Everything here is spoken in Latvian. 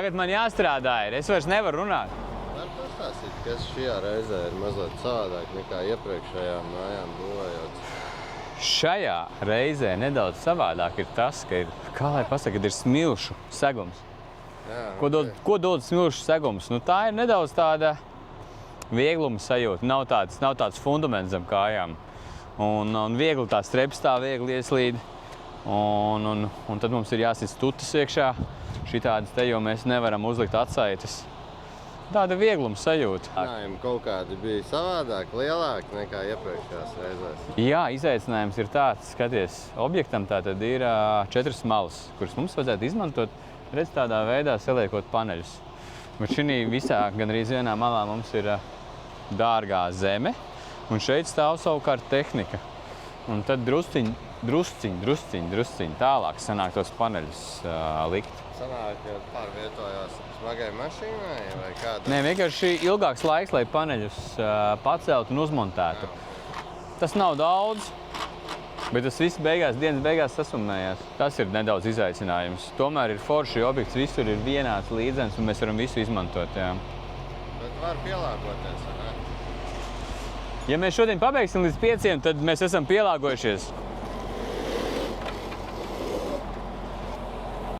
Tagad man jāstrādā ir, es vairs nevaru runāt. Var pastāstīt, kas šajā reizē ir mazliet savādāk nekā iepriekšējām mājām būvējot? Šajā reizē nedaudz savādāk ir tas, ka ir, kā lai pasaka, kad ir smilšu segums. Jā, Ko dod smilšu segums? Nu, tā ir nedaudz tāda viegluma sajūta, nav tāds fundaments zem kājām. Un viegli tā streps tā viegli ieslīd. Un tad mums ir jāsit stutas iekšā. Šitādas te, jo mēs nevaram uzlikt atsaites. Tāda viegluma sajūta. Izaicinājumi kaut kādi bija savādāk, lielāki nekā iepriekšējās reizēs. Jā, izaicinājums ir tāds, skaties, objektam tātad ir 4 malas, kuras mums vajadzētu izmantot, redz tādā veidā saliekot paneļus. Bet šī visā gandrīz vienā malā mums ir dārgā zeme, un šeit stāv savukārt tehnika. Un tad drusciņ tālāk sanāk tos paneļus likt. Sanāk, ka pārvietojās smagai mašīnai vai kādā? Nē, vienkārši ilgāks laiks, lai paneļus paceltu un uzmontētu. Tas nav daudz, bet tas viss dienas beigās sasummējās. Tas ir nedaudz izaicinājums. Tomēr ir forši objekts, visur ir vienāds līdzens un mēs varam visu izmantot. Jā. Bet var pielāgoties, vai ne? Ja mēs šodien pabeigsim līdz 5, tad mēs esam pielāgojušies.